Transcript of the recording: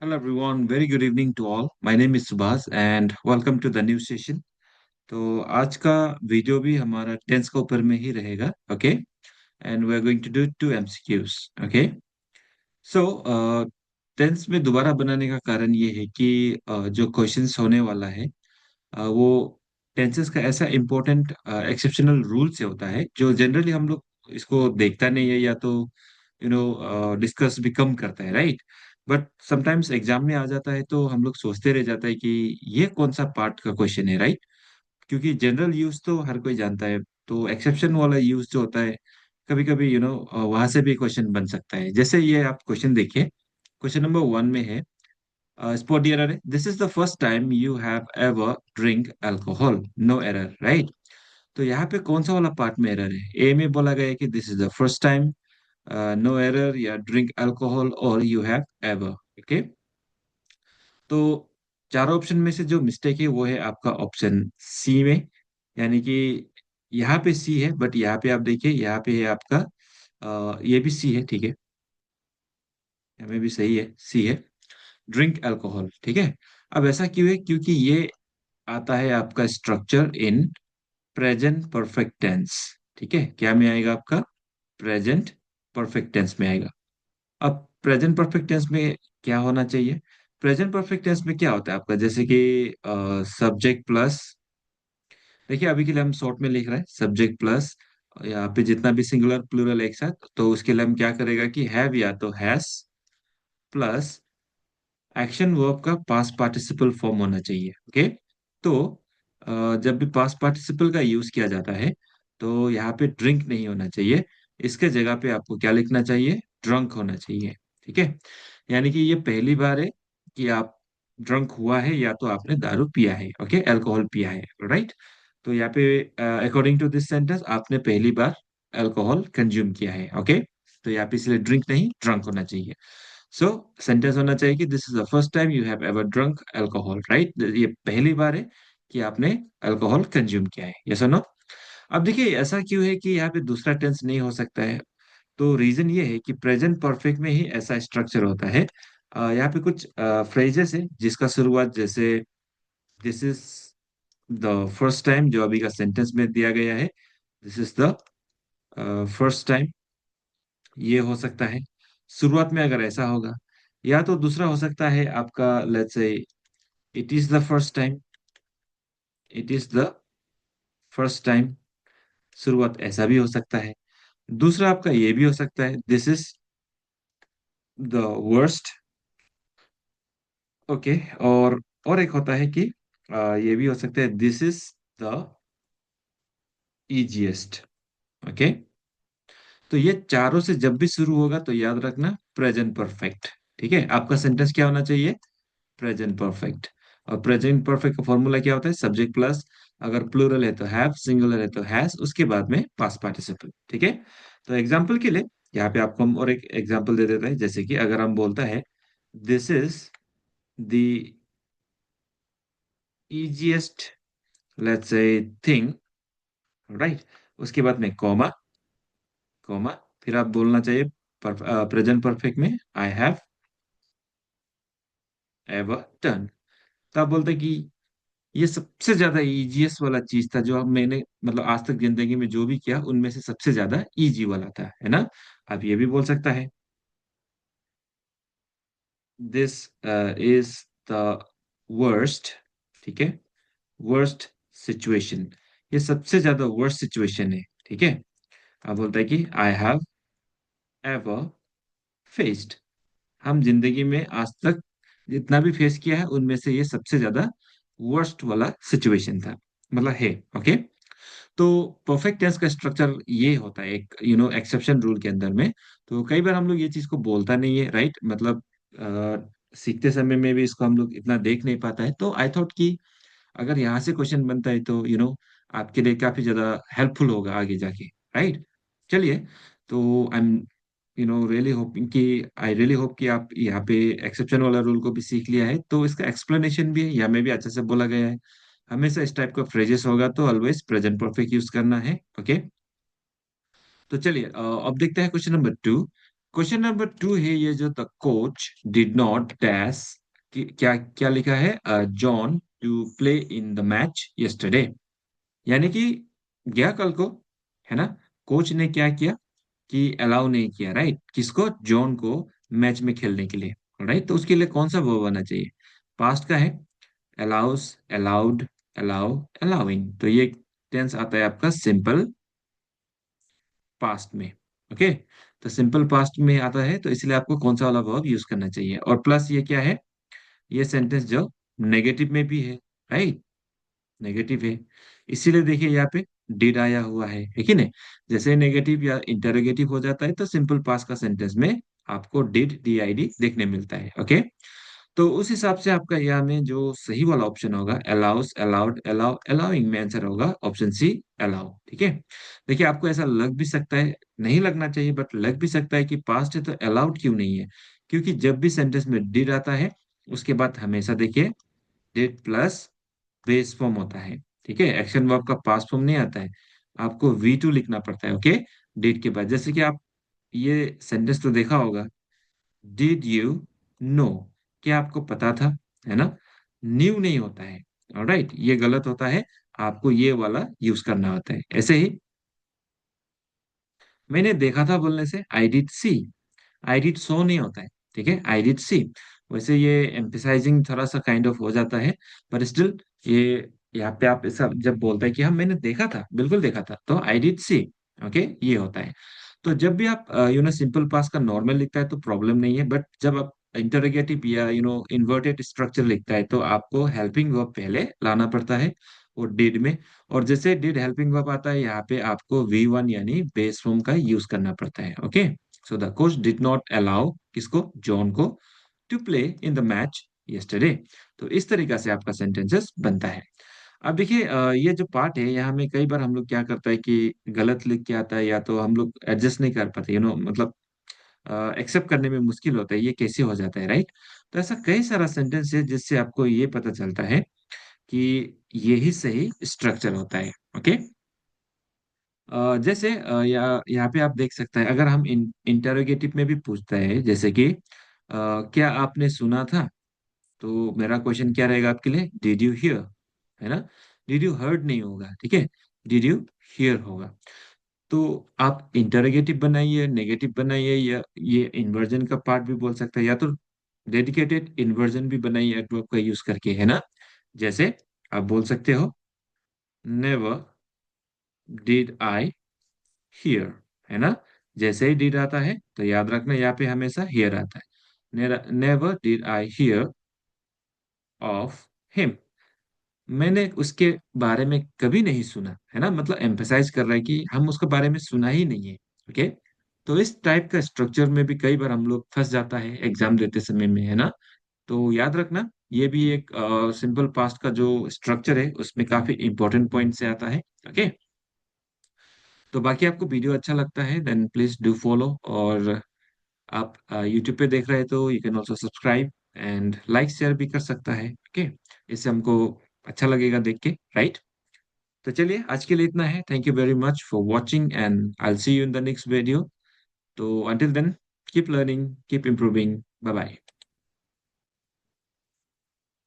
Hello everyone, very good evening to all. My name is Subhas and welcome to the new session. तो आज का video भी हमारा tense के ऊपर में ही रहेगा, okay? And we are going to do two MCQs, okay? So tense में दोबारा बनाने का कारण ये है कि जो क्वेश्चंस होने वाला है वो टेंसेस का ऐसा इम्पोर्टेंट एक्सेप्शनल रूल से होता है जो जनरली हम लोग इसको देखता नहीं है या तो डिस्कस भी कम करता है, राइट? बट समटाइम्स एग्जाम में आ जाता है तो हम लोग सोचते रह जाता है कि ये कौन सा पार्ट का क्वेश्चन है, राइट? क्योंकि जनरल यूज तो हर कोई जानता है, तो एक्सेप्शन वाला यूज जो होता है कभी कभी वहां से भी क्वेश्चन बन सकता है। जैसे ये आप क्वेश्चन देखिए, क्वेश्चन नंबर वन में है, स्पॉट एरर है, this is the first time you have ever drink alcohol, no error, right? तो यहाँ पे कौन सा वाला पार्ट में एरर है? ए में बोला गया है कि this is the first time, no error, या ड्रिंक अल्कोहल, और यू हैव एवर, ओके? तो चारों ऑप्शन में से जो मिस्टेक है वो है आपका ऑप्शन सी में, यानी कि यहाँ पे सी है, बट यहाँ पे आप देखिए, यहाँ पे है आपका ये भी सी है, ठीक है? हमें भी सही है, सी है, ड्रिंक अल्कोहल, ठीक है? अब ऐसा क्यों है? क्योंकि ये आता है आपका structure in present perfect tense, ठीक है? क्या में आएगा आपका? प्रेजेंट परफेक्ट टेंस में आएगा। अब प्रेजेंट परफेक्ट टेंस में क्या होना चाहिए? प्रेजेंट परफेक्ट टेंस में क्या होता है आपका? जैसे कि सब्जेक्ट प्लस, देखिए अभी के लिए हम शॉर्ट में लिख रहे हैं, सब्जेक्ट प्लस यहाँ पे जितना भी सिंगुलर प्लूरल एक साथ, तो उसके लिए हम क्या करेगा कि हैव या तो हैज प्लस एक्शन वर्ब का पास्ट पार्टिसिपल फॉर्म होना चाहिए, ओके? तो जब भी पास्ट पार्टिसिपल का यूज किया जाता है तो यहाँ पे ड्रिंक नहीं होना चाहिए, इसके जगह पे आपको क्या लिखना चाहिए? ड्रंक होना चाहिए, ठीक है? यानी कि ये पहली बार है कि आप ड्रंक हुआ है या तो आपने दारू पिया है, ओके, अल्कोहल पिया है, राइट? तो यहाँ पे अकॉर्डिंग टू दिस सेंटेंस आपने पहली बार अल्कोहल कंज्यूम किया है, ओके? तो यहाँ पे इसलिए ड्रिंक नहीं, ड्रंक होना चाहिए। सो सेंटेंस होना चाहिए कि this is the first time you have ever drunk alcohol, right? ये पहली बार है कि आपने अल्कोहल कंज्यूम किया है, यस और नो? अब देखिए ऐसा क्यों है कि यहाँ पे दूसरा टेंस नहीं हो सकता है? तो रीजन ये है कि प्रेजेंट परफेक्ट में ही ऐसा स्ट्रक्चर होता है। यहाँ पे कुछ फ्रेजेस है जिसका शुरुआत जैसे this is the first time, जो अभी का सेंटेंस में दिया गया है, this is the first time, ये हो सकता है शुरुआत में अगर ऐसा होगा। या तो दूसरा हो सकता है आपका, let's say, it is the first time, it is the first time, शुरुआत ऐसा भी हो सकता है। दूसरा आपका ये भी हो सकता है, this is the worst, okay? और एक होता है कि ये भी हो सकता है, this is the easiest, okay? तो ये चारों से जब भी शुरू होगा तो याद रखना प्रेजेंट परफेक्ट, ठीक है? आपका सेंटेंस क्या होना चाहिए? Present perfect. और प्रेजेंट परफेक्ट का फॉर्मूला क्या होता है? सब्जेक्ट प्लस, अगर प्लूरल है तो हैव, सिंगुलर है तो हैज, उसके बाद में पास्ट पार्टिसिपल, ठीक है? तो एग्जाम्पल के लिए यहाँ पे आपको हम और एक एग्जाम्पल दे देते हैं, जैसे कि अगर हम बोलता है this is the easiest, let's say, thing, right? उसके बाद में कॉमा, कॉमा, फिर आप बोलना चाहिए प्रेजेंट परफेक्ट में, आई हैव एवर डन। तो आप बोलते हैं कि ये सबसे ज्यादा इजीएस्ट वाला चीज था जो मैंने मतलब आज तक जिंदगी में जो भी किया उनमें से सबसे ज्यादा इजी वाला था, है ना? आप ये भी बोल सकता है, दिस इज द वर्स्ट, ठीक है? वर्स्ट सिचुएशन, ये सबसे ज्यादा वर्स्ट सिचुएशन है, ठीक है? आप बोलता है कि आई हैव एवर फेस्ड, हम जिंदगी में आज तक जितना भी फेस किया है उनमें से ये सबसे ज्यादा वर्स्ट वाला सिचुएशन था, मतलब है, ओके? तो परफेक्ट टेंस का स्ट्रक्चर ये होता है एक एक्सेप्शन रूल के अंदर में। तो कई बार हम लोग ये चीज को बोलता नहीं है, राइट? मतलब सीखते समय में भी इसको हम लोग इतना देख नहीं पाता है, तो आई थॉट कि अगर यहाँ से क्वेश्चन बनता है तो आपके लिए काफी ज्यादा हेल्पफुल होगा आगे जाके, राइट? चलिए, तो आई एम रियली होपिंग कि आई रियली होप कि आप यहाँ पे एक्सेप्शन वाला रूल को भी सीख लिया है, तो इसका एक्सप्लेनेशन भी है, यहाँ में भी अच्छे से बोला गया है। हमेशा इस टाइप का फ्रेजेस होगा तो ऑलवेज प्रेजेंट परफेक्ट यूज करना है, ओके? तो चलिए अब देखते हैं question number two. Question number 2 है ये जो the coach did not dash, क्या क्या लिखा है, John to play in the match yesterday, यानी कि गया कल को, है ना। कोच ने क्या किया कि अलाउ नहीं किया, राइट, किसको, जॉन को मैच में खेलने के लिए, राइट। तो उसके लिए कौन सा वर्ब आना चाहिए, पास्ट का है, अलाउस, अलाउड, अलाउ, अलाउइंग। तो ये टेंस आता है आपका सिंपल पास्ट में। ओके, तो सिंपल पास्ट में आता है, तो इसलिए आपको कौन सा वाला वर्ब यूज करना चाहिए। और प्लस ये क्या है, ये सेंटेंस जो नेगेटिव में भी है, राइट, नेगेटिव है, इसीलिए देखिए यहाँ पे डिड आया हुआ है कि नहीं। जैसे नेगेटिव या इंटरोगेटिव हो जाता है तो सिंपल पास्ट का सेंटेंस में आपको डिड DID देखने मिलता है। ओके, तो उस हिसाब से आपका यहाँ में जो सही वाला ऑप्शन होगा, अलाउस, अलाउड, अलाउ, अलाउइंग में आंसर होगा ऑप्शन सी, अलाउ। ठीक है, देखिए आपको ऐसा लग भी सकता है, नहीं लगना चाहिए बट लग भी सकता है कि पास्ट है तो अलाउड क्यों नहीं है, क्योंकि जब भी सेंटेंस में डिड आता है उसके बाद हमेशा देखिए डिड प्लस बेस फॉर्म होता है। ठीक है, एक्शन वर्ब का पास्ट फॉर्म नहीं आता है, आपको V2 लिखना पड़ता है। ओके, डिड के बाद, जैसे कि आप ये सेंटेंस तो देखा होगा, डिड यू नो, क्या आपको पता था, है ना। न्यू नहीं होता है, ऑलराइट, ये गलत होता है, आपको ये वाला यूज करना होता है। ऐसे ही मैंने देखा था बोलने से I did C, I did so नहीं होता है। ठीक है, आई डिड सी, वैसे ये एम्फेसाइजिंग थोड़ा सा काइंड ऑफ हो जाता है, पर स्टिल ये यहाँ पे आप ऐसा जब बोलता है कि हाँ मैंने देखा था, बिल्कुल देखा था, तो आई डिड सी। ओके, ये होता है। तो जब भी आप सिंपल पास का नॉर्मल लिखता है तो प्रॉब्लम नहीं है, बट जब आप इंटरोगेटिव या इन्वर्टेड स्ट्रक्चर लिखता है तो आपको हेल्पिंग वर्ब पहले लाना पड़ता है वो डिड में। और जैसे डिड हेल्पिंग वर्ब आता है यहाँ पे आपको V1 यानी बेस फॉर्म का यूज करना पड़ता है। Okay, so the coach did not allow किसको, जॉन को, to play in the match yesterday. तो इस तरीका से आपका सेंटेंसेस बनता है। अब देखिए ये जो पार्ट है यहाँ में कई बार हम लोग क्या करता है कि गलत लिख के आता है, या तो हम लोग एडजस्ट नहीं कर पाते, मतलब एक्सेप्ट करने में मुश्किल होता है, ये कैसे हो जाता है, राइट। तो ऐसा कई सारा सेंटेंस है जिससे आपको ये पता चलता है कि यही सही स्ट्रक्चर होता है। ओके, जैसे यहाँ पे आप देख सकते हैं, अगर हम इंटरोगेटिव में भी पूछता है, जैसे कि क्या आपने सुना था, तो मेरा क्वेश्चन क्या रहेगा आपके लिए, डिड यू हियर, है ना। डिड यू हर्ड नहीं होगा, ठीक है, डिड यू हियर होगा। तो आप इंटरोगेटिव बनाइए, नेगेटिव बनाइए, या ये इन्वर्जन का पार्ट भी बोल सकते हैं, या तो डेडिकेटेड इन्वर्जन भी बनाइए एडवर्ब का यूज करके, है ना। जैसे आप बोल सकते हो, नेवर डिड आई हियर, है ना। जैसे ही डिड आता है तो याद रखना यहाँ पे हमेशा हियर आता है। Never did I hear of him, मैंने उसके बारे में कभी नहीं सुना, है ना, मतलब एम्फेसाइज कर रहा है कि हम उसके बारे में सुना ही नहीं है। ओके, तो इस टाइप का स्ट्रक्चर में भी कई बार हम लोग फंस जाता है एग्जाम देते समय में, है ना। तो याद रखना, ये भी एक सिंपल पास्ट का जो स्ट्रक्चर है उसमें काफी इंपॉर्टेंट पॉइंट से आता है। ओके, तो बाकी आपको वीडियो अच्छा लगता है देन प्लीज डू फॉलो, और आप यूट्यूब पे देख रहे हैं तो you can also subscribe and like share भी कर सकता है। ओके, इससे हमको अच्छा लगेगा देख के, राइट। तो चलिए आज के लिए इतना है, thank you very much for watching and I will see you in the next video. तो until then keep learning, keep improving, bye bye.